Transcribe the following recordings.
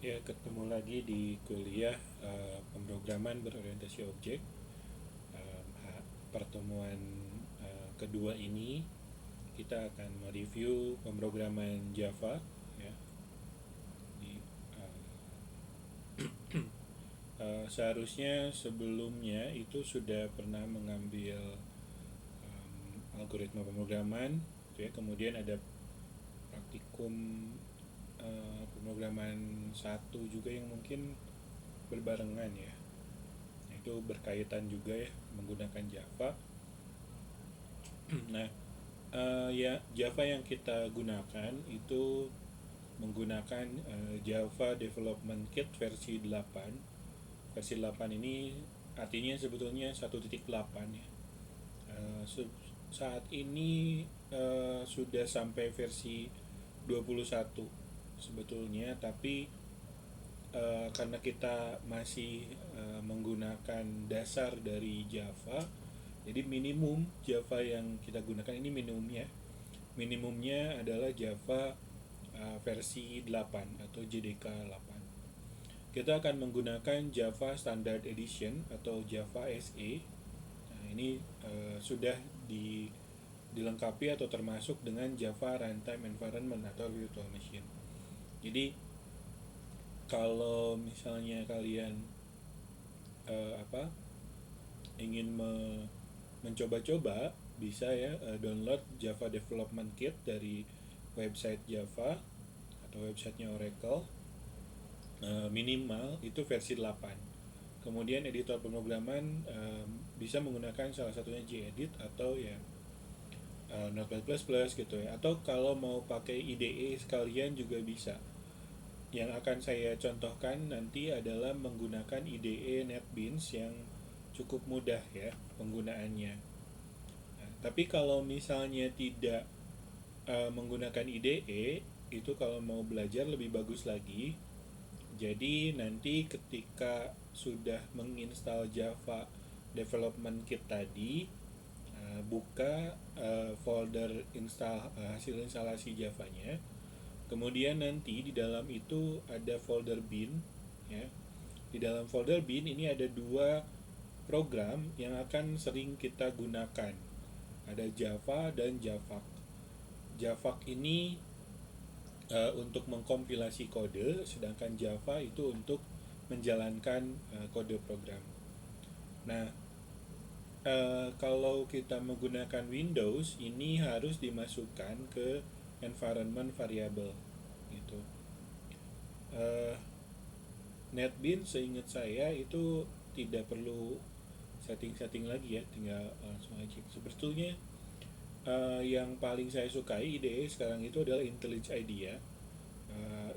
Ya, ketemu lagi di kuliah pemrograman berorientasi objek. Pertemuan kedua ini kita akan mereview pemrograman Java. Ya, di, seharusnya sebelumnya itu sudah pernah mengambil algoritma pemrograman, gitu ya. Kemudian ada praktikum pemrograman satu juga yang mungkin berbarengan ya. Itu berkaitan juga ya menggunakan Java. Nah, ya Java yang kita gunakan itu menggunakan Java Development Kit versi 8. Versi 8 ini artinya sebetulnya 1.8 ya. Saat ini sudah sampai versi 21 sebetulnya, tapi karena kita masih menggunakan dasar dari Java, jadi minimum Java yang kita gunakan ini minimumnya adalah Java versi 8 atau JDK 8. Kita akan menggunakan Java Standard Edition atau Java SE. Nah, ini sudah dilengkapi atau termasuk dengan Java Runtime Environment atau Virtual Machine. Jadi kalau misalnya kalian apa ingin mencoba-coba, bisa ya download Java Development Kit dari website Java atau websitenya Oracle. Minimal itu versi 8. Kemudian editor pemrograman bisa menggunakan salah satunya gedit atau ya Notepad++ gitu ya. Atau kalau mau pakai IDE sekalian juga bisa. Yang akan saya contohkan nanti adalah menggunakan IDE NetBeans yang cukup mudah ya penggunaannya. Nah, tapi kalau misalnya tidak menggunakan IDE, itu kalau mau belajar lebih bagus lagi. Jadi nanti ketika sudah menginstal Java Development Kit tadi, buka folder hasil instalasi Javanya. Kemudian nanti di dalam itu ada folder bin ya. Di dalam folder bin ini ada dua program yang akan sering kita gunakan. Ada Java dan Javak. Javak ini untuk mengkompilasi kode, sedangkan Java itu untuk menjalankan kode program. Nah, kalau kita menggunakan Windows, ini harus dimasukkan ke environment variable gitu. Uh, NetBeans seingat saya itu tidak perlu setting-setting lagi ya, tinggal langsung aja. Sebetulnya yang paling saya sukai IDE sekarang itu adalah IntelliJ IDEA.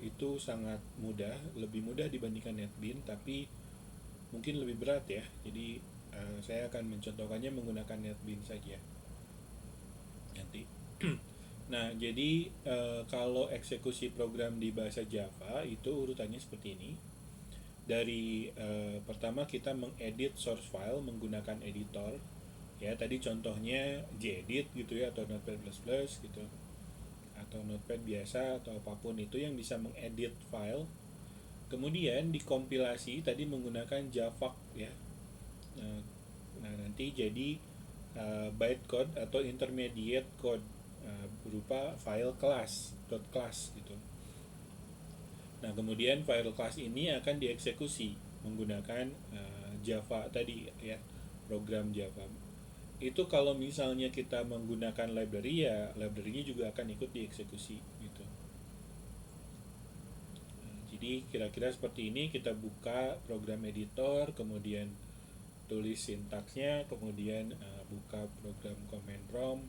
Itu sangat mudah, lebih mudah dibandingkan NetBeans, tapi mungkin lebih berat ya. Jadi saya akan mencontohkannya menggunakan NetBeans saja nanti. Nah, jadi kalau eksekusi program di bahasa Java itu urutannya seperti ini. Dari pertama kita mengedit source file menggunakan editor. Ya, tadi contohnya gedit gitu ya, atau Notepad++ gitu, atau Notepad biasa atau apapun itu yang bisa mengedit file. Kemudian dikompilasi tadi menggunakan Java ya. Nah, nanti jadi bytecode atau intermediate code berupa file class gitu. Nah, kemudian file class ini akan dieksekusi menggunakan Java tadi ya, program Java. Itu kalau misalnya kita menggunakan library, ya library-nya juga akan ikut dieksekusi gitu. Jadi kira-kira seperti ini, kita buka program editor, kemudian tulis sintaksnya, kemudian buka program command prompt,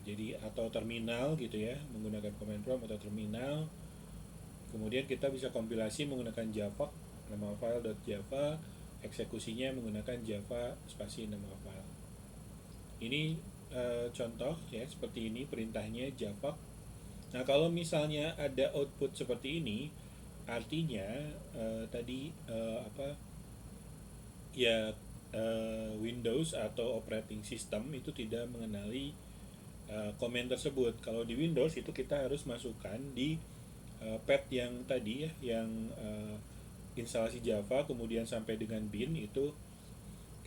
jadi atau terminal gitu ya, menggunakan command prompt atau terminal. Kemudian kita bisa kompilasi menggunakan Java, nama file.java, eksekusinya menggunakan Java spasi nama file. Ini contoh ya, seperti ini perintahnya Java. Nah, kalau misalnya ada output seperti ini, artinya tadi ya Windows atau operating system itu tidak mengenali komen tersebut. Kalau di Windows itu kita harus masukkan di path yang tadi ya, yang instalasi Java kemudian sampai dengan bin itu,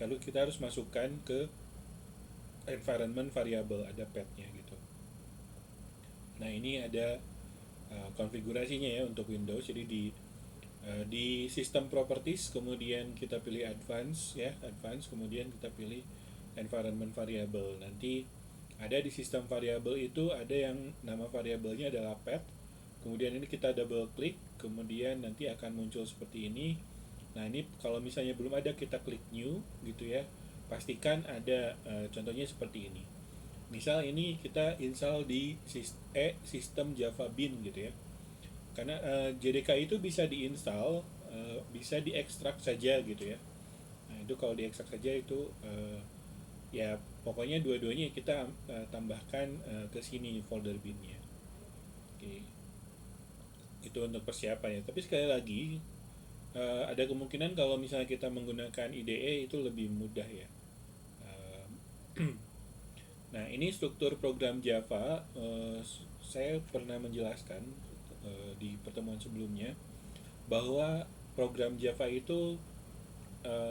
kalau kita harus masukkan ke environment variable, ada path-nya gitu. Nah ini ada konfigurasinya ya untuk Windows. Jadi di sistem properties kemudian kita pilih advance ya, advance, kemudian kita pilih environment variable. Nanti ada di sistem variable itu ada yang nama variabelnya adalah path. Kemudian ini kita double klik, kemudian nanti akan muncul seperti ini. Nah ini kalau misalnya belum ada, kita klik new gitu ya, pastikan ada contohnya seperti ini. Misal ini kita install di sistem Java bin gitu ya, karena JDK itu bisa diinstal, bisa diekstrak saja gitu ya. Nah itu kalau diekstrak saja itu ya pokoknya dua-duanya kita tambahkan ke sini folder binnya. Oke, itu untuk persiapannya. Tapi sekali lagi ada kemungkinan kalau misalnya kita menggunakan IDE itu lebih mudah ya. Uh, Nah ini struktur program Java, saya pernah menjelaskan di pertemuan sebelumnya bahwa program Java itu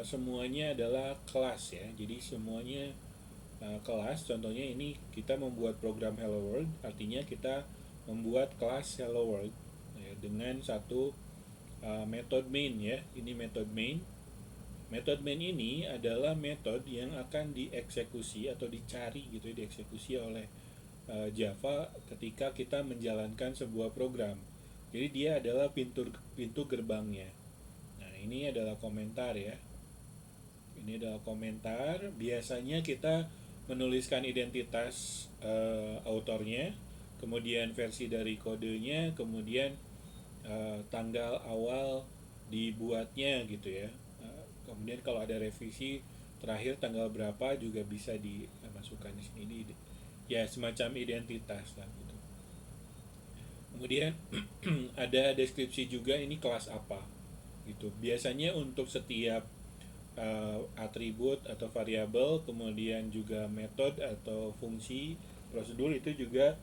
semuanya adalah kelas ya. Jadi semuanya kelas. Contohnya ini kita membuat program Hello World, artinya kita membuat kelas Hello World ya, dengan satu method main ya. Ini method main. Method main ini adalah metode yang akan dieksekusi atau dicari gitu ya, dieksekusi oleh Java ketika kita menjalankan sebuah program. Jadi dia adalah pintu gerbangnya. Nah, ini adalah komentar ya. Ini adalah komentar. Biasanya kita menuliskan identitas autornya, kemudian versi dari kodenya, kemudian tanggal awal dibuatnya gitu ya. Kemudian kalau ada revisi terakhir tanggal berapa juga bisa dimasukkan di sini, ya semacam identitas lah gitu. Kemudian ada deskripsi juga, ini kelas apa gitu. Biasanya untuk setiap atribut atau variabel, kemudian juga metode atau fungsi, prosedur itu juga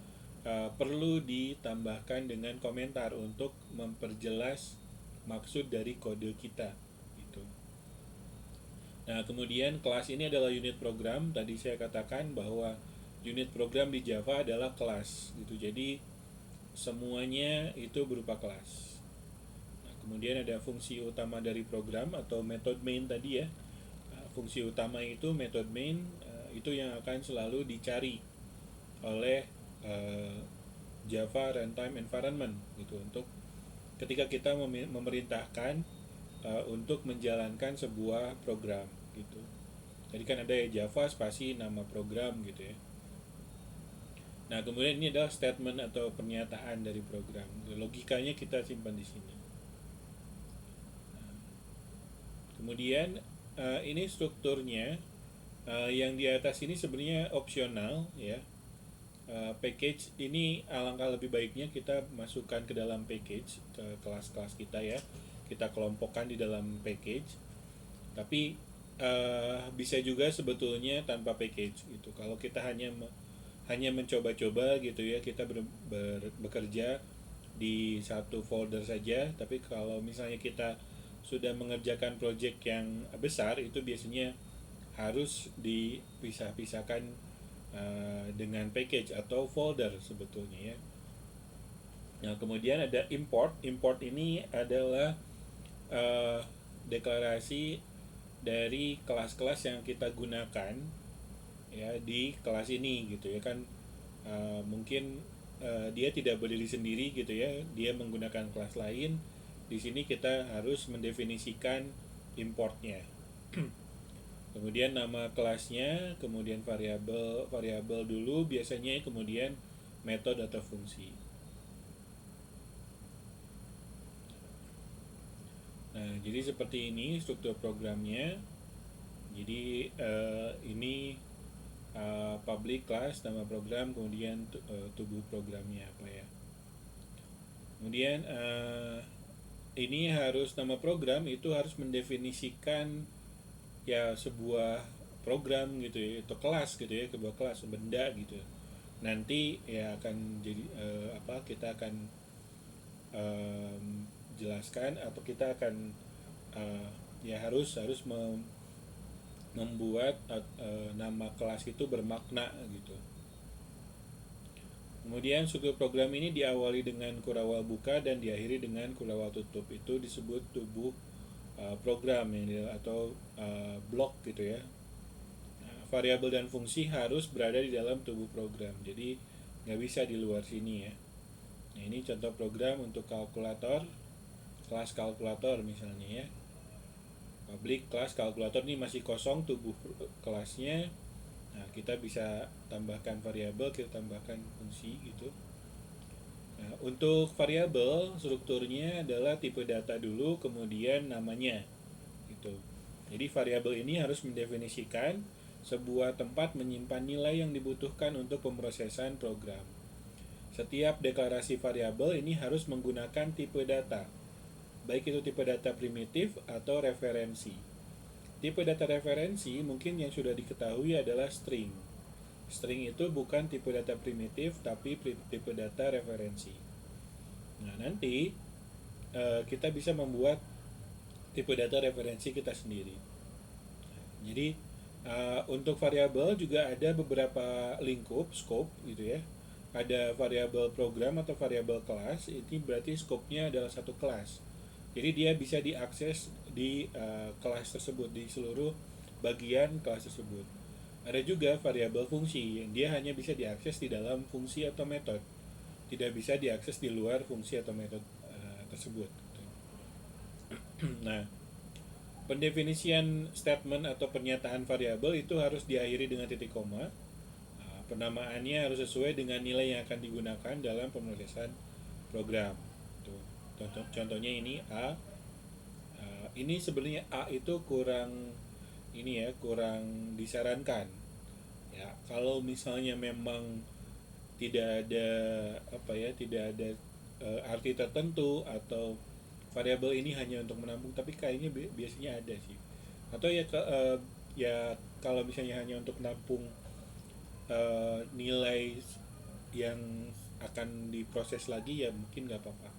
perlu ditambahkan dengan komentar untuk memperjelas maksud dari kode kita gitu. Nah, kemudian kelas ini adalah unit program. Tadi saya katakan bahwa unit program di Java adalah kelas gitu. Jadi semuanya itu berupa kelas. Nah, kemudian ada fungsi utama dari program atau method main tadi ya. Fungsi utama itu method main, itu yang akan selalu dicari oleh Java Runtime Environment gitu, untuk ketika kita memerintahkan untuk menjalankan sebuah program gitu. Jadi kan ada ya Java spasi nama program gitu ya. Nah kemudian ini adalah statement atau pernyataan dari program. Logikanya kita simpan di sini. Nah, kemudian ini strukturnya, yang di atas ini sebenarnya opsional ya. Package ini alangkah lebih baiknya kita masukkan ke dalam package, ke kelas-kelas kita ya. Kita kelompokkan di dalam package. Tapi bisa juga sebetulnya tanpa package gitu. Kalau kita hanya mencoba-coba gitu ya, kita bekerja di satu folder saja. Tapi kalau misalnya kita sudah mengerjakan project yang besar, itu biasanya harus dipisah-pisahkan dengan package atau folder sebetulnya ya. Nah kemudian ada import. Import ini adalah deklarasi dari kelas-kelas yang kita gunakan ya di kelas ini gitu ya kan. Mungkin dia tidak berdiri sendiri gitu ya, dia menggunakan kelas lain. Di sini kita harus mendefinisikan importnya. Kemudian nama kelasnya, kemudian variabel dulu biasanya, kemudian metode atau fungsi. Nah, jadi seperti ini struktur programnya. Jadi ini public class, nama program, kemudian tubuh programnya apa ya. Kemudian ini harus, nama program itu harus mendefinisikan ya sebuah program gitu ya, atau kelas gitu ya, sebuah kelas benda gitu. Nanti ya akan jadi kita akan jelaskan, atau kita akan ya harus membuat nama kelas itu bermakna gitu. Kemudian struktur program ini diawali dengan kurawal buka dan diakhiri dengan kurawal tutup. Itu disebut tubuh program atau blok gitu ya. Nah, variabel dan fungsi harus berada di dalam tubuh program. Jadi nggak bisa di luar sini ya. Nah, ini contoh program untuk kalkulator, kelas kalkulator misalnya ya. Public kelas kalkulator ini masih kosong tubuh kelasnya. Nah, kita bisa tambahkan variabel, kita tambahkan fungsi gitu. Nah, untuk variabel strukturnya adalah tipe data dulu, kemudian namanya gitu. Jadi variabel ini harus mendefinisikan sebuah tempat menyimpan nilai yang dibutuhkan untuk pemrosesan program. Setiap deklarasi variabel ini harus menggunakan tipe data, baik itu tipe data primitif atau referensi. Tipe data referensi mungkin yang sudah diketahui adalah string. String itu bukan tipe data primitif, tapi tipe data referensi. Nah, nanti kita bisa membuat tipe data referensi kita sendiri. Jadi untuk variabel juga ada beberapa lingkup, scope gitu ya. Ada variabel program atau variabel kelas, ini berarti scope-nya adalah satu kelas. Jadi dia bisa diakses di kelas tersebut, di seluruh bagian kelas tersebut. Ada juga variabel fungsi yang dia hanya bisa diakses di dalam fungsi atau metode, tidak bisa diakses di luar fungsi atau metode tersebut. Nah, pendefinisian statement atau pernyataan variabel itu harus diakhiri dengan titik koma. Penamaannya harus sesuai dengan nilai yang akan digunakan dalam pemrosesan program. Contohnya ini A. Ini sebenarnya A itu kurang kurang disarankan. Ya, kalau misalnya memang tidak ada tidak ada arti tertentu, atau variabel ini hanya untuk menampung, tapi kayaknya biasanya ada sih. Atau ya kalau misalnya hanya untuk menampung nilai yang akan diproses lagi, ya mungkin nggak apa-apa.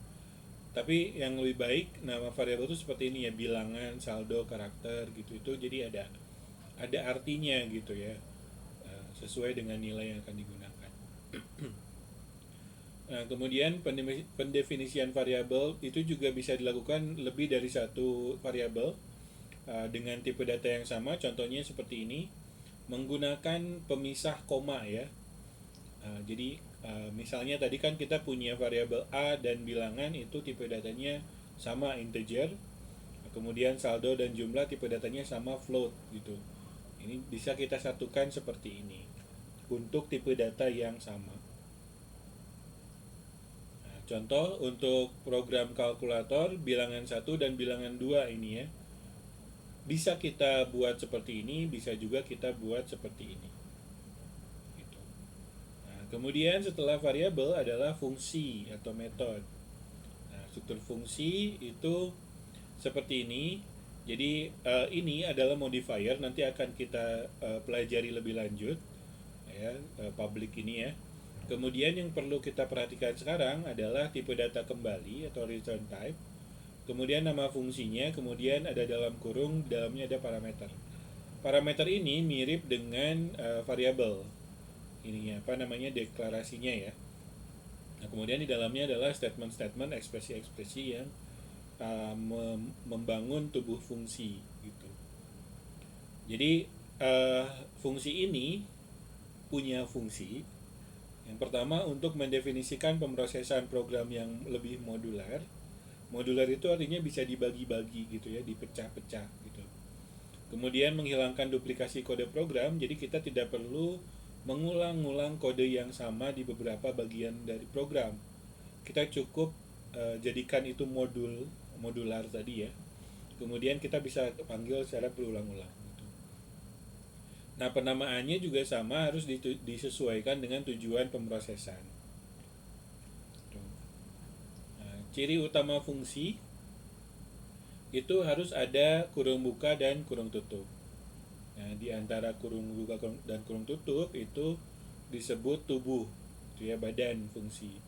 Tapi yang lebih baik nama variabel itu seperti ini ya, bilangan, saldo, karakter gitu. Itu jadi ada artinya gitu ya, sesuai dengan nilai yang akan digunakan. Nah, kemudian pendefinisian variabel itu juga bisa dilakukan lebih dari satu variabel dengan tipe data yang sama. Contohnya seperti ini, menggunakan pemisah koma ya. Jadi misalnya tadi kan kita punya variabel A dan bilangan, itu tipe datanya sama integer. Kemudian saldo dan jumlah tipe datanya sama float gitu. Ini bisa kita satukan seperti ini untuk tipe data yang sama. Nah, contoh untuk program kalkulator bilangan 1 dan bilangan 2 ini ya. Bisa kita buat seperti ini, bisa juga kita buat seperti ini. Gitu. Nah, kemudian setelah variabel adalah fungsi atau metode. Nah, struktur fungsi itu seperti ini. Jadi ini adalah modifier, nanti akan kita pelajari lebih lanjut ya, public ini ya. Kemudian yang perlu kita perhatikan sekarang adalah tipe data kembali atau return type. Kemudian nama fungsinya, kemudian ada dalam kurung, di dalamnya ada parameter. Parameter ini mirip dengan variabel. Ini apa namanya, deklarasinya ya. Nah, kemudian di dalamnya adalah statement-statement, ekspresi-ekspresi yang membangun tubuh fungsi gitu. Jadi fungsi ini punya fungsi. Yang pertama untuk mendefinisikan pemrosesan program yang lebih modular. Modular itu artinya bisa dibagi-bagi gitu ya, dipecah-pecah gitu. Kemudian menghilangkan duplikasi kode program, jadi kita tidak perlu mengulang-ulang kode yang sama di beberapa bagian dari program. Kita cukup jadikan itu modular tadi ya. Kemudian kita bisa panggil secara berulang-ulang gitu. Nah, penamaannya juga sama, harus disesuaikan dengan tujuan pemrosesan. Nah, ciri utama fungsi itu harus ada kurung buka dan kurung tutup. Nah, di antara kurung buka dan kurung tutup itu disebut tubuh, itu ya, badan fungsi.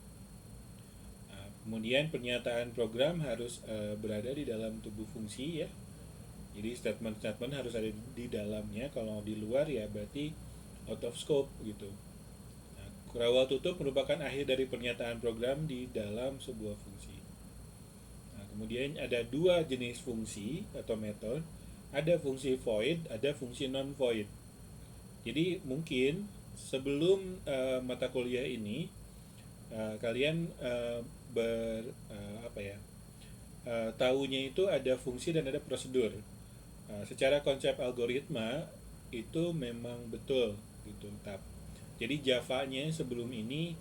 Kemudian pernyataan program harus berada di dalam tubuh fungsi ya. Jadi statement-statement harus ada di dalamnya. Kalau di luar ya berarti out of scope gitu. Nah, kurawal tutup merupakan akhir dari pernyataan program di dalam sebuah fungsi. Nah, kemudian ada dua jenis fungsi atau method. Ada fungsi void, ada fungsi non void. Jadi mungkin sebelum mata kuliah ini kalian apa ya, tahunya itu ada fungsi dan ada prosedur. Secara konsep algoritma itu memang betul gitu. Jadi Java-nya sebelum ini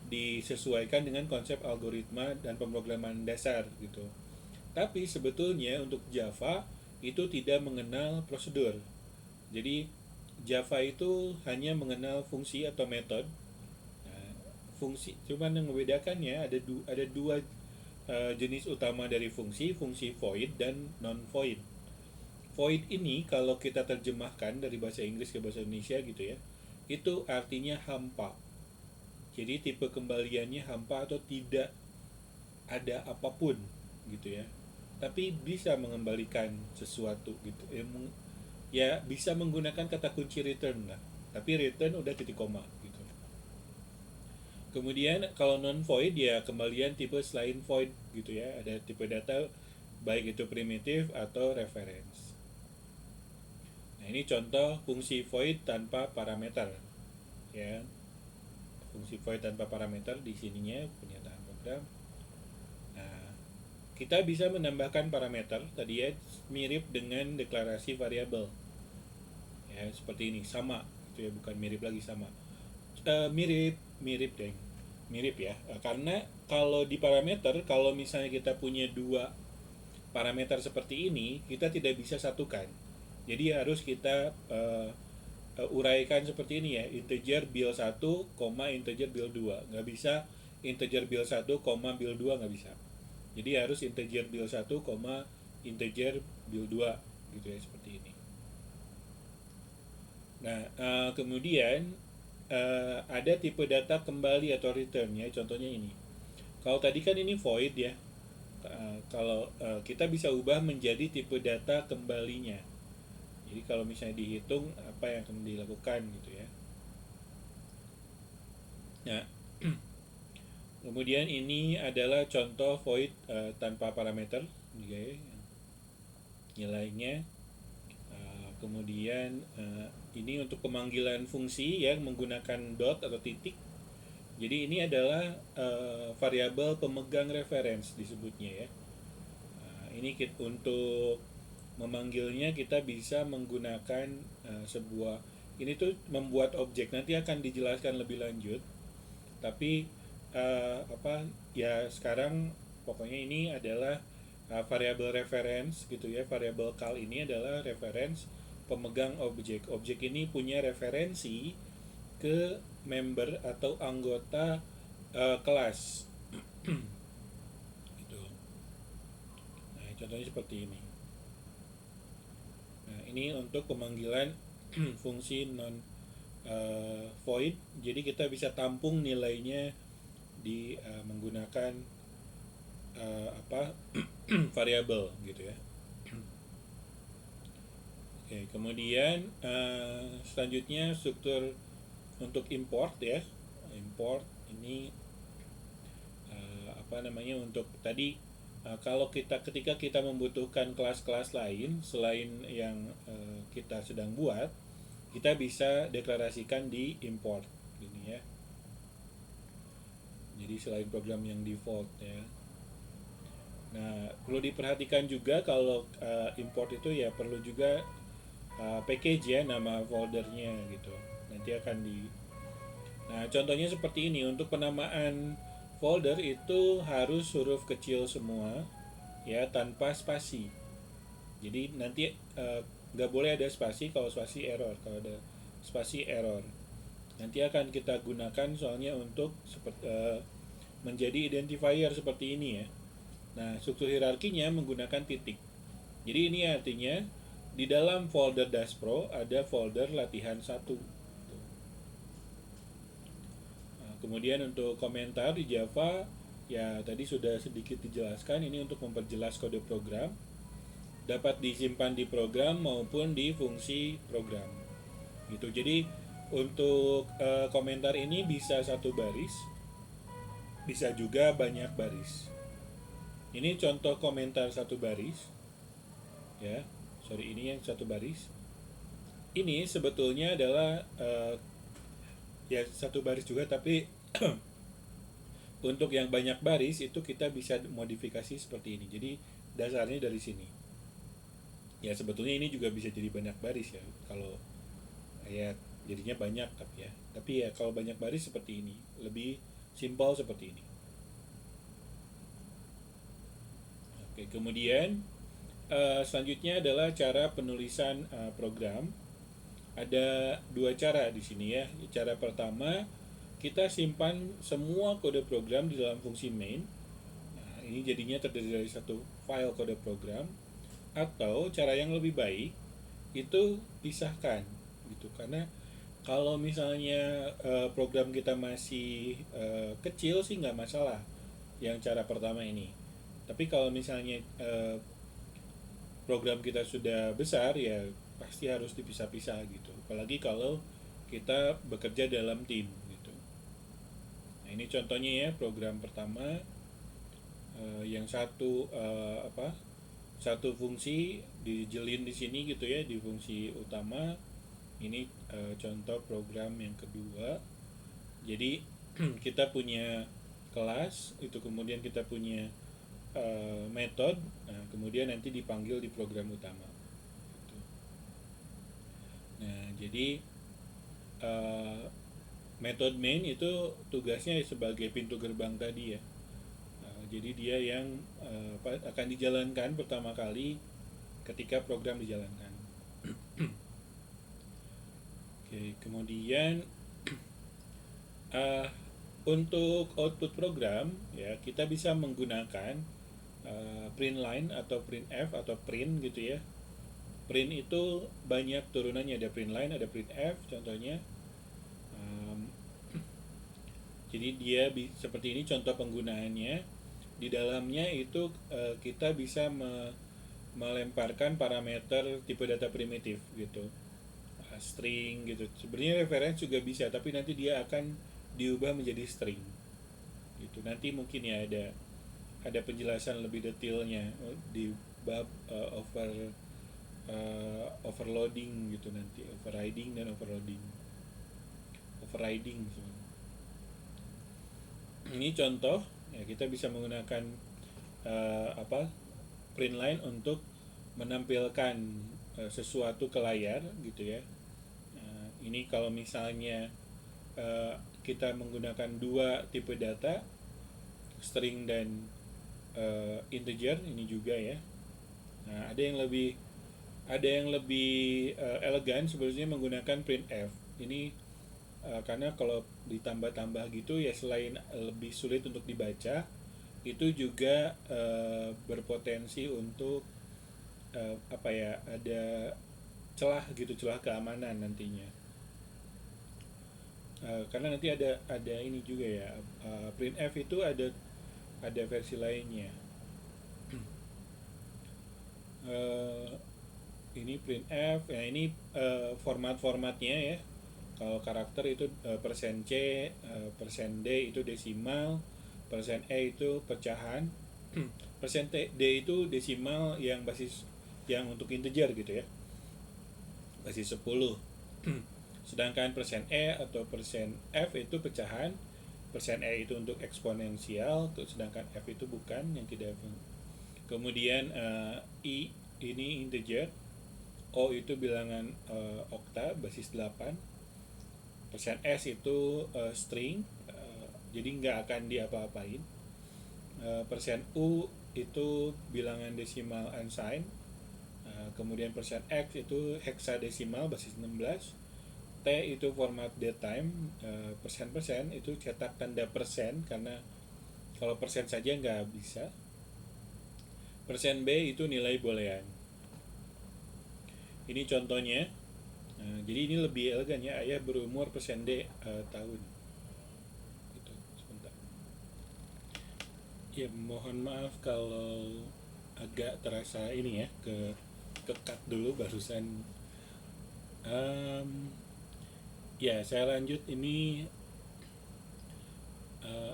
disesuaikan dengan konsep algoritma dan pemrograman dasar gitu. Tapi sebetulnya untuk Java itu tidak mengenal prosedur. Jadi Java itu hanya mengenal fungsi atau metode. Nah, fungsi, cuman yang membedakannya ada dua jenis utama dari fungsi, fungsi void dan non void. Void ini kalau kita terjemahkan dari bahasa Inggris ke bahasa Indonesia gitu ya, itu artinya hampa. Jadi tipe kembaliannya hampa atau tidak ada apapun gitu ya. Tapi bisa mengembalikan sesuatu gitu. Ya bisa menggunakan kata kunci return lah. Tapi return udah titik koma gitu. Kemudian kalau non void ya kembalian tipe selain void gitu ya. Ada tipe data baik itu primitif atau reference. Nah, ini contoh fungsi void tanpa parameter. Ya. Fungsi void tanpa parameter di sininya pernyataan program. Nah, kita bisa menambahkan parameter tadi ya, mirip dengan deklarasi variabel. Ya, seperti ini, sama. Itu ya, bukan mirip lagi, sama. Mirip deh. Mirip ya. Karena kalau di parameter, kalau misalnya kita punya dua parameter seperti ini, kita tidak bisa satukan. Jadi harus kita uraikan seperti ini ya, integer bil 1, integer bil 2. Nggak bisa integer bil 1, bil 2, nggak bisa. Jadi harus integer bil 1, integer bil 2 gitu ya, seperti ini. Nah, kemudian ada tipe data kembali atau return ya, contohnya ini. Kalau tadi kan ini void ya. Kalau kita bisa ubah menjadi tipe data kembalinya. Jadi kalau misalnya dihitung apa yang akan dilakukan gitu ya. Nah, kemudian ini adalah contoh void tanpa parameter, okay. Nilainya. Kemudian ini untuk pemanggilan fungsi yang menggunakan dot atau titik. Jadi ini adalah variabel pemegang reference disebutnya ya. Ini untuk memanggilnya kita bisa menggunakan sebuah, ini tuh membuat objek, nanti akan dijelaskan lebih lanjut. Tapi apa ya, sekarang pokoknya ini adalah variabel reference gitu ya. Variabel cal ini adalah reference pemegang objek. Objek ini punya referensi ke member atau anggota kelas. Gitu. Nah, contohnya seperti ini. Nah, ini untuk pemanggilan fungsi non void. Jadi kita bisa tampung nilainya di menggunakan variabel gitu ya. Oke, kemudian selanjutnya struktur untuk import ya. Import ini untuk tadi kalau ketika kita membutuhkan kelas-kelas lain selain yang kita sedang buat, kita bisa deklarasikan di import gini ya. Jadi selain program yang default ya. Nah, perlu diperhatikan juga kalau import itu ya perlu juga package ya, nama foldernya gitu. Nanti akan Nah, contohnya seperti ini. Untuk penamaan folder itu harus huruf kecil semua ya, tanpa spasi. Jadi nanti nggak boleh ada spasi. Kalau spasi error, kalau ada spasi error. Nanti akan kita gunakan soalnya untuk menjadi identifier seperti ini ya. Nah, struktur hierarkinya menggunakan titik. Jadi ini artinya di dalam folder Daspro ada folder latihan 1. Nah, kemudian untuk komentar di Java ya tadi sudah sedikit dijelaskan, ini untuk memperjelas kode program, dapat disimpan di program maupun di fungsi program gitu. Jadi untuk komentar ini bisa satu baris, bisa juga banyak baris. Ini contoh komentar satu baris ya. Sorry, ini yang satu baris. Ini sebetulnya adalah ya satu baris juga, tapi untuk yang banyak baris itu kita bisa modifikasi seperti ini. Jadi dasarnya dari sini. Ya sebetulnya ini juga bisa jadi banyak baris ya. Kalau ya jadinya banyak tapi ya. Tapi ya kalau banyak baris seperti ini, lebih simpel seperti ini. Oke, kemudian selanjutnya adalah cara penulisan program. Ada dua cara di sini ya. Cara pertama, kita simpan semua kode program di dalam fungsi main. Nah, ini jadinya terdiri dari satu file kode program. Atau cara yang lebih baik itu pisahkan gitu, karena kalau misalnya program kita masih kecil sih nggak masalah yang cara pertama ini. Tapi kalau misalnya program kita sudah besar ya pasti harus dipisah-pisah gitu. Apalagi kalau kita bekerja dalam tim gitu. Nah, ini contohnya ya program pertama, yang satu satu fungsi dijelin di sini gitu ya, di fungsi utama. Ini contoh program yang kedua. Jadi kita punya kelas itu, kemudian kita punya method, nah kemudian nanti dipanggil di program utama gitu. Nah jadi method main itu tugasnya sebagai pintu gerbang tadi ya. Jadi dia yang akan dijalankan pertama kali ketika program dijalankan. Oke, kemudian untuk output program ya kita bisa menggunakan print line atau printf atau print gitu ya. Print itu banyak turunannya, ada print line, ada printf contohnya. Jadi dia seperti ini contoh penggunaannya. Di dalamnya itu kita bisa melemparkan parameter tipe data primitif gitu, string gitu. Sebenarnya reference juga bisa, tapi nanti dia akan diubah menjadi string gitu. Nanti mungkin ya ada penjelasan lebih detailnya di bab overloading gitu, nanti overriding dan overloading. Ini contoh ya, kita bisa menggunakan print line untuk menampilkan sesuatu ke layar gitu ya. Ini kalau misalnya kita menggunakan dua tipe data, string dan integer ini juga ya. Nah, ada yang lebih elegan sebenarnya menggunakan printf. Ini karena kalau ditambah-tambah gitu ya, selain lebih sulit untuk dibaca, itu juga berpotensi untuk ada celah gitu, celah keamanan nantinya. Karena nanti ada ini juga ya, printf itu ada versi lainnya. Ini printf ya, ini formatnya ya. Kalau karakter itu %C, %D itu desimal, %E itu pecahan, %D itu desimal yang basis yang untuk integer gitu ya, basis 10. Sedangkan %E atau %F itu pecahan, %E itu untuk eksponensial, sedangkan F itu bukan, yang tidak. Kemudian I ini integer, O itu bilangan okta basis 8, %S itu string, jadi nggak akan diapa-apain. %U itu bilangan desimal unsigned. Kemudian %X itu hexadesimal basis 16. T itu format datetime. %% itu cetak tanda persen, karena kalau persen saja nggak bisa. %B itu nilai boolean. Ini contohnya. Jadi ini lebih elegan ya, ayah berumur %D tahun. Gitu, sebentar. Ya, mohon maaf kalau agak terasa ini ya, kekat dulu barusan. Em, ya, saya lanjut ini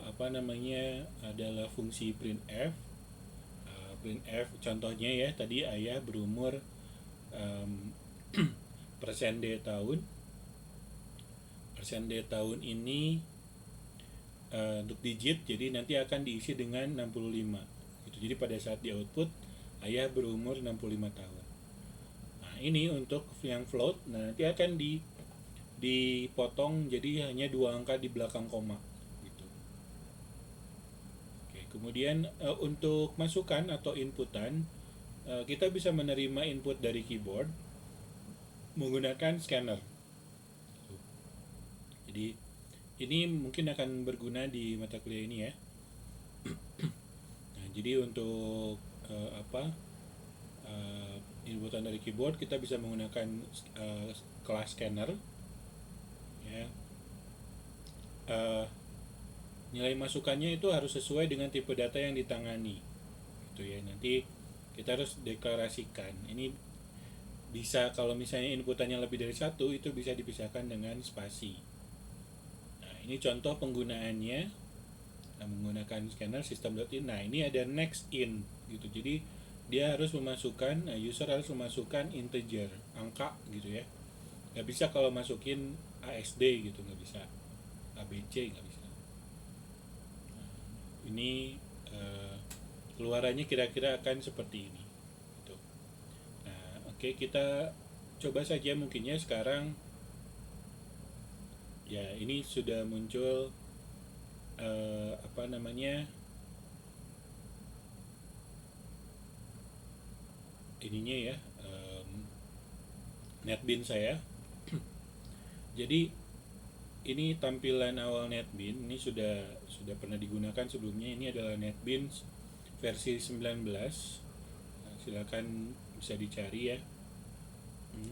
apa namanya adalah fungsi printf. Printf contohnya ya, tadi ayah berumur em, persen D tahun. Persen D tahun ini untuk digit, jadi nanti akan diisi dengan 65 gitu. Jadi pada saat di output ayah berumur 65 tahun. Nah ini untuk yang float, nah nanti akan dipotong jadi hanya dua angka di belakang koma gitu. Oke, kemudian untuk masukan atau inputan, kita bisa menerima input dari keyboard menggunakan scanner. Jadi ini mungkin akan berguna di mata kuliah ini ya. Nah, jadi untuk apa inputan dari keyboard kita bisa menggunakan kelas scanner ya. Uh, Nilai masukannya itu harus sesuai dengan tipe data yang ditangani gitu ya. Nanti kita harus deklarasikan ini. Bisa kalau misalnya inputannya lebih dari satu, itu bisa dipisahkan dengan spasi. Nah ini contoh penggunaannya. Nah, menggunakan scanner system.in. Nah ini ada next in gitu, jadi dia harus memasukkan, user harus memasukkan integer, angka gitu ya. Nggak bisa kalau masukin ASD gitu, nggak bisa. ABC nggak bisa. Nah, ini keluarannya kira-kira akan seperti ini gitu. Nah oke, kita coba saja mungkinnya sekarang. Ya ini sudah muncul apa namanya ininya ya, netbin saya. Jadi ini tampilan awal netbin, ini sudah pernah digunakan sebelumnya. Ini adalah netbeans versi 19. Nah, silakan bisa dicari ya.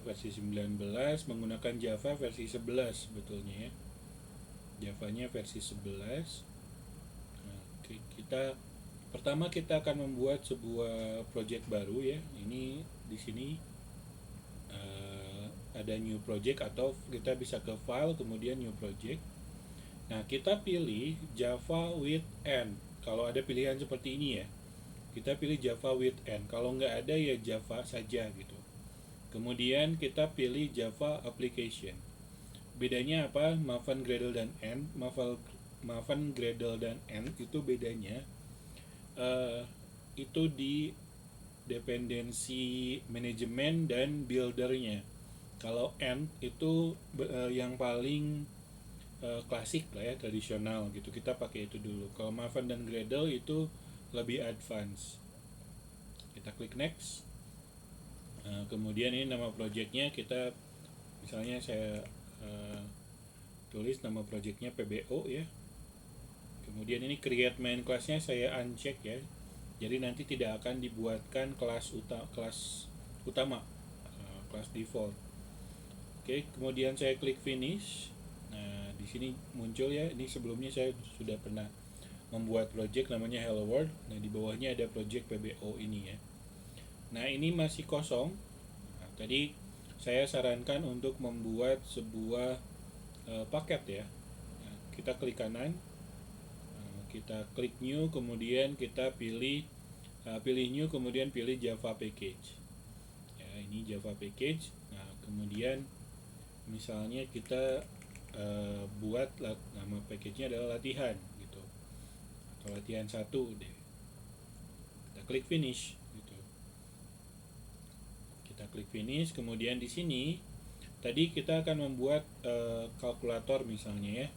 Versi 19 menggunakan Java versi 11 sebetulnya ya. Javanya versi 11. Nah, kita pertama kita akan membuat sebuah project baru ya. Ini di sini ada new project, atau kita bisa ke file kemudian new project. Nah kita pilih Java with N kalau ada pilihan seperti ini ya. Kita pilih Java with N, kalau nggak ada ya Java saja gitu. Kemudian kita pilih Java application. Bedanya apa? Maven, Gradle, dan N. Maven, Gradle, dan N itu bedanya itu di dependensi manajemen dan buildernya. Kalau N itu yang paling klasik lah ya, tradisional gitu, kita pakai itu dulu. Kalau Maven dan Gradle itu lebih advance. Kita klik next. Kemudian ini nama projectnya, kita misalnya saya tulis nama projectnya PBO ya. Kemudian ini create main classnya saya uncheck ya, jadi nanti tidak akan dibuatkan kelas utama, kelas default. Oke, kemudian saya klik finish. Nah di sini muncul ya, ini sebelumnya saya sudah pernah membuat project namanya Hello World. Nah di bawahnya ada project PBO ini ya. Nah ini masih kosong. Nah, tadi saya sarankan untuk membuat sebuah paket ya. Nah, kita klik kanan, kita klik new, kemudian kita pilih new, kemudian pilih Java package ya. Ini Java package. Nah kemudian misalnya kita buat nama package-nya adalah latihan gitu, atau latihan 1 deh. Kita klik finish gitu. Kita klik finish, kemudian di sini tadi kita akan membuat kalkulator misalnya ya,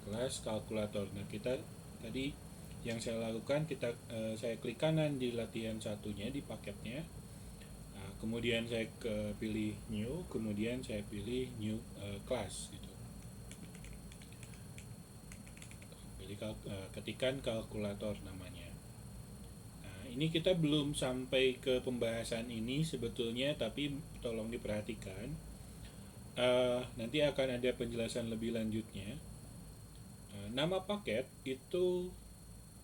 kelas kalkulator. Nah kita tadi yang saya lakukan, saya klik kanan di latihan satunya di paketnya. Nah, kemudian saya pilih new, kemudian saya pilih new class gitu. Ketikan kalkulator namanya. Nah, ini kita belum sampai ke pembahasan ini sebetulnya, tapi tolong diperhatikan. Nanti akan ada penjelasan lebih lanjutnya. Nama paket itu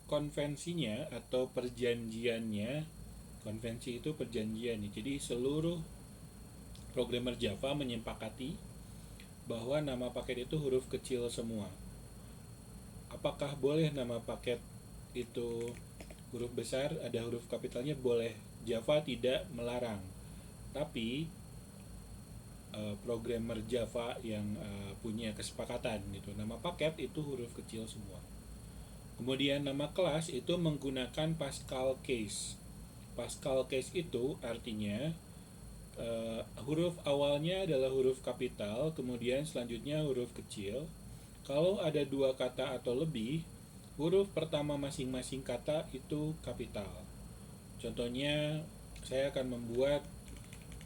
konvensinya atau perjanjiannya, konvensi itu perjanjian. Jadi seluruh programmer Java menyepakati bahwa nama paket itu huruf kecil semua. Apakah boleh nama paket itu huruf besar, ada huruf kapitalnya? Boleh. Java tidak melarang. Tapi programmer Java yang punya kesepakatan gitu, nama paket itu huruf kecil semua. Kemudian nama kelas itu menggunakan Pascal case. Pascal case itu artinya huruf awalnya adalah huruf kapital, kemudian selanjutnya huruf kecil. Kalau ada dua kata atau lebih, huruf pertama masing-masing kata itu kapital. Contohnya, saya akan membuat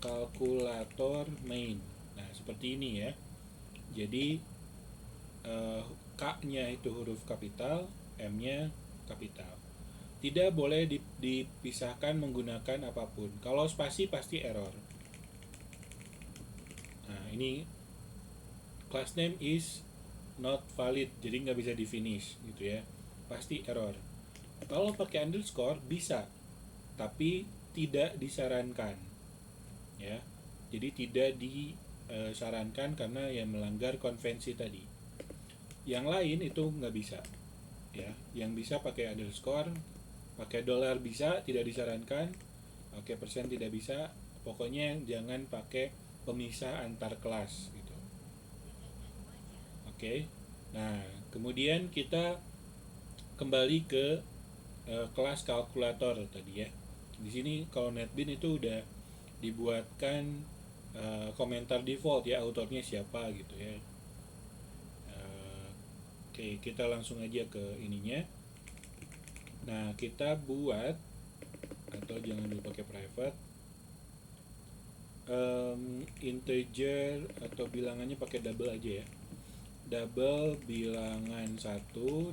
kalkulator main. Nah, seperti ini ya. Jadi K-nya itu huruf kapital, M-nya kapital. Tidak boleh dipisahkan menggunakan apapun. Kalau spasi pasti error. Nah, ini class name is not valid, jadi nggak bisa di finish gitu ya. Pasti error. Kalau pakai underscore bisa, tapi tidak disarankan. Ya, jadi tidak disarankan karena yang melanggar konvensi tadi. Yang lain itu nggak bisa. Ya, yang bisa pakai underscore, pakai dollar bisa, tidak disarankan. Pakai persen tidak bisa. Pokoknya jangan pakai pemisah antar kelas gitu. Oke. Nah, kemudian kita kembali ke kelas kalkulator tadi ya. Di sini kalau NetBeans itu udah dibuatkan komentar default ya, autornya siapa gitu ya. Oke, kita langsung aja ke ininya. Nah, kita buat, atau jangan dulu pakai private, integer atau bilangannya pakai double aja ya. Double bilangan 1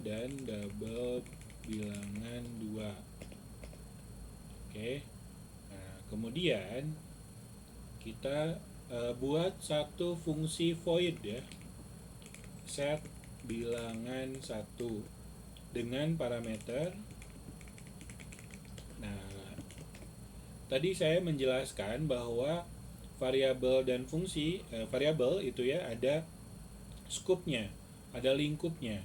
dan double bilangan 2. Oke. Nah, kemudian kita buat satu fungsi void ya. Set bilangan 1 dengan parameter. Nah, tadi saya menjelaskan bahwa variabel dan fungsi, variabel itu ya ada scope-nya, ada lingkupnya.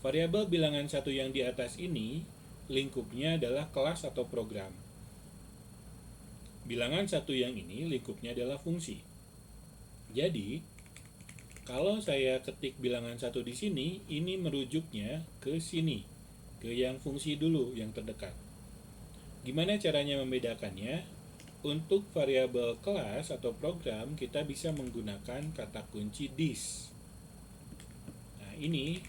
Variabel bilangan 1 yang di atas ini, lingkupnya adalah kelas atau program. Bilangan 1 yang ini, lingkupnya adalah fungsi. Jadi, kalau saya ketik bilangan 1 di sini, ini merujuknya ke sini, ke yang fungsi dulu, yang terdekat. Gimana caranya membedakannya? Untuk variabel kelas atau program, kita bisa menggunakan kata kunci this. Nah, ini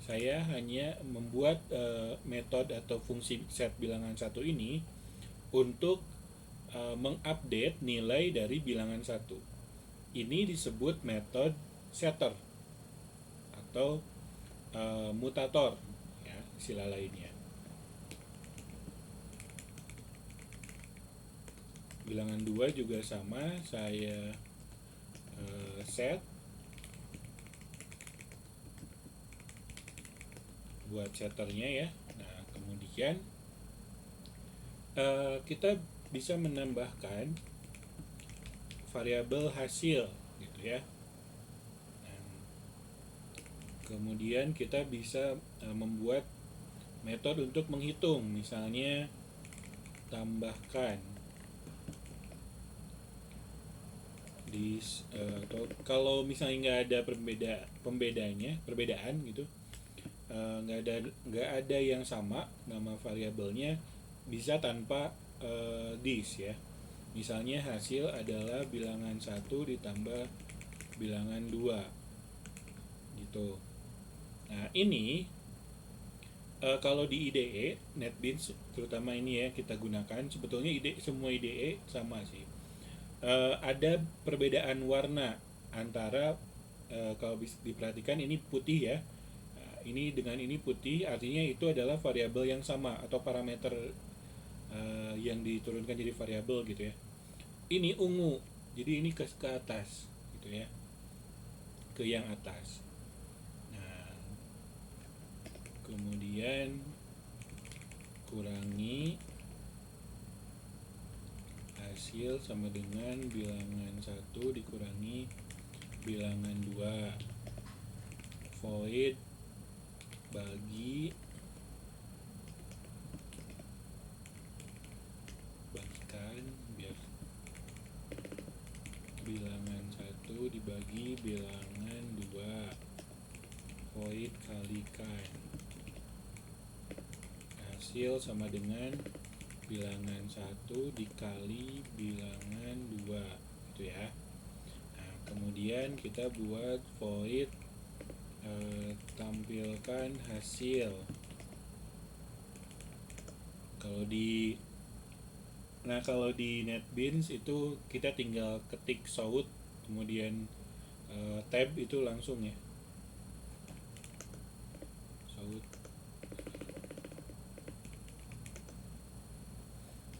saya hanya membuat metode atau fungsi set bilangan 1 ini untuk mengupdate nilai dari bilangan 1. Ini disebut metode setter atau mutator ya, istilah lainnya. Bilangan 2 juga sama, saya set buat setternya ya. Nah, kemudian kita bisa menambahkan variabel hasil gitu ya. Nah, kemudian kita bisa membuat metode untuk menghitung, misalnya tambahkan di kalau misalnya nggak ada perbedaan gitu, nggak ada yang sama nama variabelnya, bisa tanpa this ya. Misalnya hasil adalah bilangan 1 ditambah bilangan 2 gitu. Nah, ini kalau di IDE, NetBeans terutama ini ya kita gunakan, sebetulnya semua IDE sama sih. Ada perbedaan warna antara kalau diperhatikan ini putih ya. Ini dengan ini putih, artinya itu adalah variabel yang sama atau parameter yang diturunkan jadi variabel gitu ya. Ini ungu, jadi ini ke atas gitu ya, ke yang atas. Nah, kemudian kurangi hasil sama dengan bilangan 1 dikurangi bilangan 2, void bagikan biar bilangan 1 dibagi bilangan 2, void kalikan hasil sama dengan bilangan 1 dikali bilangan 2 gitu ya. Nah, kemudian kita buat void tampilkan hasil. Kalau di NetBeans itu kita tinggal ketik south kemudian tab itu langsung ya, south.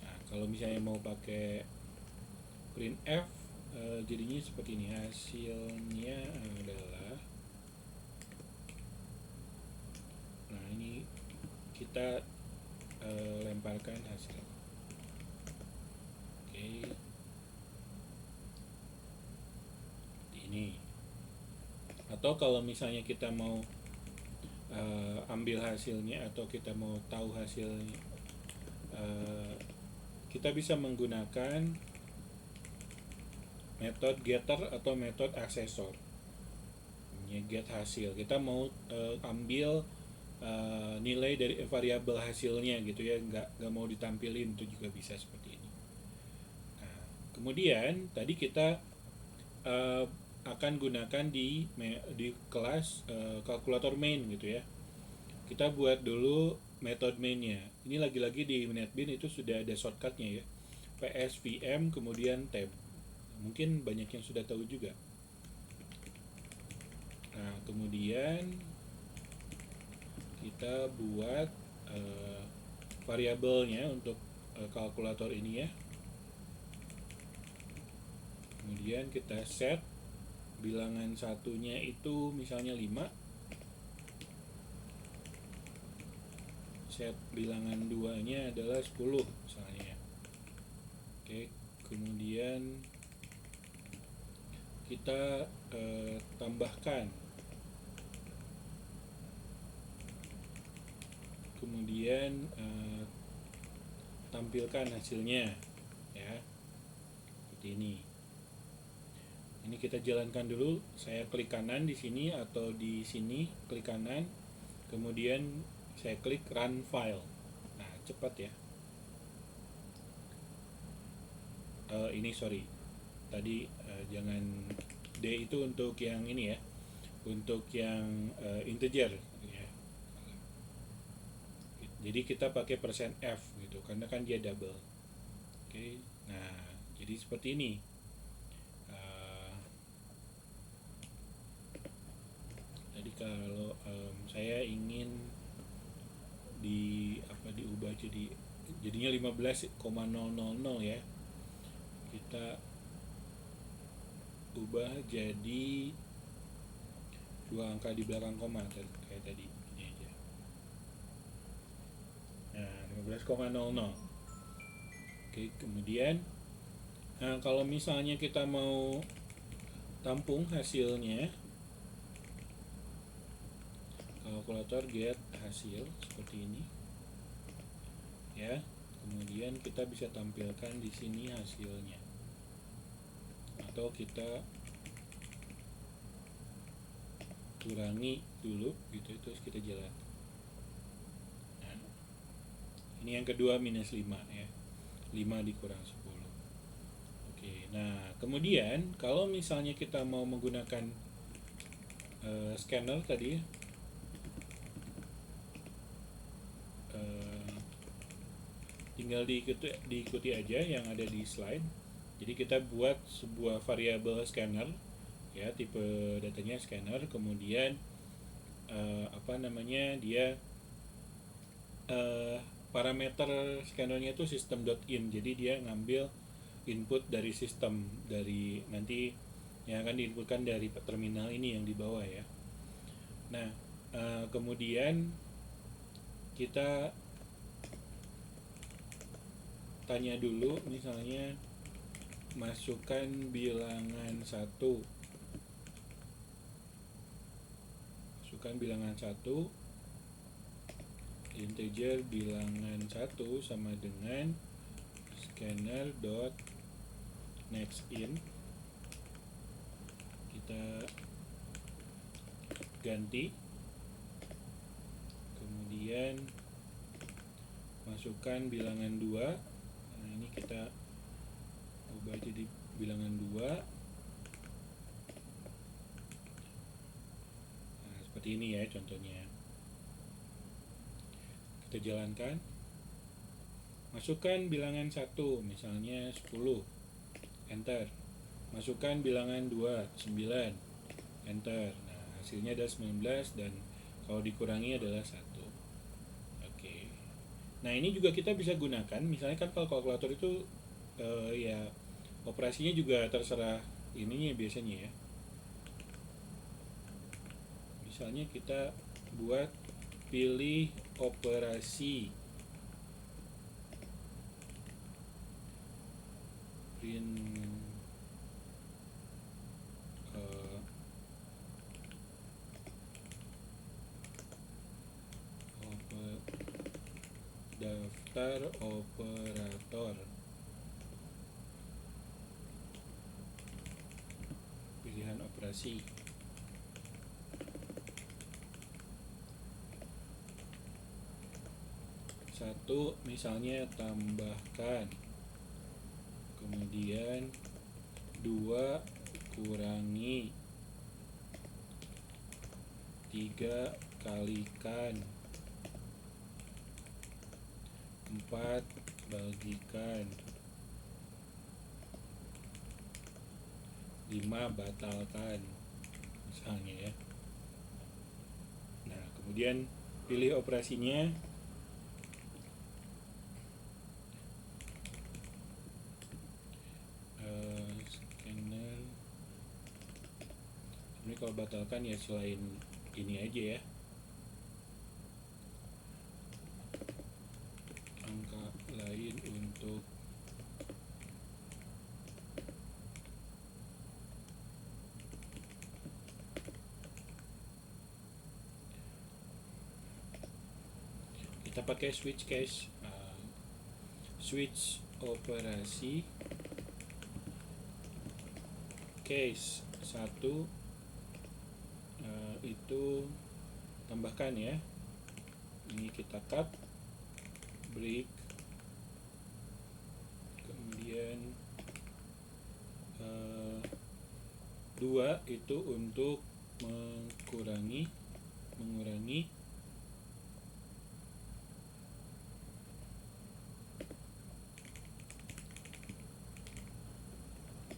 Nah, kalau misalnya mau pakai printf jadinya seperti ini, hasilnya adalah, nah ini kita lemparkan hasil. Oke, ini. Atau kalau misalnya kita mau ambil hasilnya atau kita mau tahu hasilnya, kita bisa menggunakan metode getter atau metode aksesor. Get hasil, kita mau ambil nilai dari variabel hasilnya gitu ya, nggak mau ditampilin, itu juga bisa seperti ini. Nah, kemudian tadi kita akan gunakan di kelas kalkulator main gitu ya. Kita buat dulu metode mainnya. Ini lagi-lagi di NetBeans itu sudah ada shortcutnya ya, PSVM kemudian tab. Mungkin banyak yang sudah tahu juga. Nah, kemudian kita buat variabelnya untuk kalkulator ini ya. Kemudian kita set bilangan satunya itu misalnya 5, set bilangan 2 nya adalah 10 misalnya. Oke, kemudian kita tambahkan, kemudian tampilkan hasilnya ya, seperti ini. Ini kita jalankan dulu. Saya klik kanan di sini atau di sini klik kanan, kemudian saya klik run file. Nah, cepat ya. Ini sorry, tadi jangan D itu untuk yang ini ya, untuk yang integer ya. Jadi kita pakai %f gitu karena kan dia double. Oke, nah jadi seperti ini. Jadi kalau saya ingin diubah jadinya 15,000 ya, kita ubah jadi 2 angka di belakang koma kayak tadi ini aja. Nah, 15,00. Oke, kemudian kalau misalnya kita mau tampung hasilnya, kalkulator get hasil seperti ini ya. Kemudian kita bisa tampilkan di sini hasilnya, atau kita kurangi dulu gitu, terus kita jalan. Nah, ini yang kedua minus 5 ya, 5 dikurang 10. Oke, nah kemudian kalau misalnya kita mau menggunakan scanner tadi, tinggal diikuti aja yang ada di slide. Jadi kita buat sebuah variabel scanner ya, tipe datanya scanner, kemudian dia parameter scannernya itu system.in, jadi dia ngambil input dari sistem, dari nanti yang akan diinputkan dari terminal ini yang di bawah ya. Nah, kemudian kita tanya dulu, misalnya masukkan bilangan 1, integer bilangan 1 sama dengan scanner dot next in. Kita ganti, kemudian masukkan bilangan 2. Nah, ini kita ubah jadi bilangan 2. Nah, seperti ini ya contohnya. Kita jalankan. Masukkan bilangan 1, misalnya 10. Enter. Masukkan bilangan 2, 9. Enter. Nah, hasilnya ada 19 dan kalau dikurangi adalah 1. Oke. Nah, ini juga kita bisa gunakan, misalnya kan kalau kalkulator itu ya operasinya juga terserah ininya biasanya ya. Misalnya kita buat pilih operasi print daftar operator, pilihan operasi. Satu misalnya tambahkan, kemudian 2 kurangi, 3 kalikan, 4 bagikan, 5 batalkan, misalnya ya. Nah, kemudian pilih operasinya. Scanner. Ini kalau batalkan ya selain ini aja ya, angka lain untuk kita pakai switch case, switch operasi case 1 itu tambahkan ya. Ini kita cut, break, kemudian 2 itu untuk mengurangi.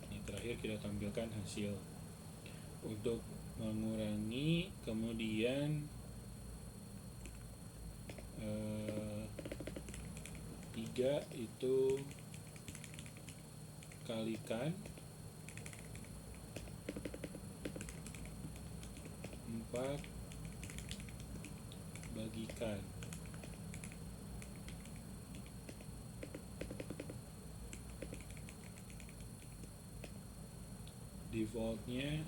Ini terakhir kita tampilkan hasil untuk mengurangi, kemudian 3 itu kalikan, 4 bagikan. Defaultnya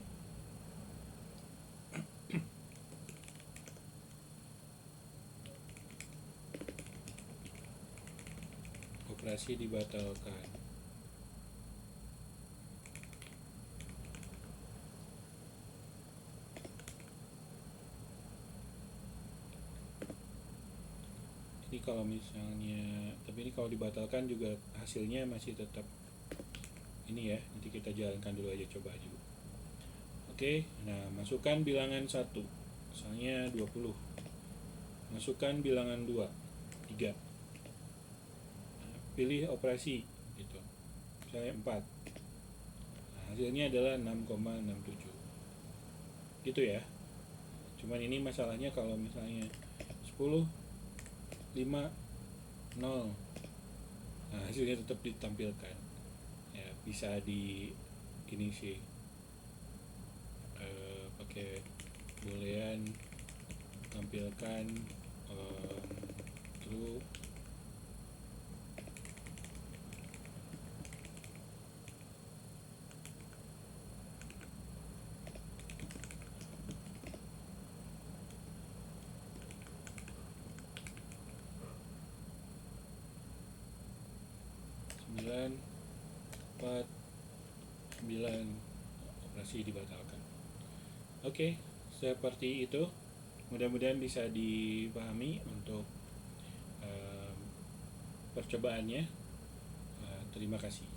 operasi dibatalkan. Ini kalau misalnya, tapi ini kalau dibatalkan juga hasilnya masih tetap ini ya. Nanti kita jalankan dulu aja, coba aja. Oke, nah masukkan bilangan 1, misalnya 20. Masukkan bilangan 2, 3. Nah, pilih operasi gitu, misalnya 4. Nah, hasilnya adalah 6,67 gitu ya. Cuman ini masalahnya kalau misalnya 10, 5, 0, nah hasilnya tetap ditampilkan ya. Bisa di ini sih, pakai boolean tampilkan true 4, 9, operasi dibatalkan. Oke, seperti itu. Mudah-mudahan bisa dipahami untuk percobaannya. Terima kasih.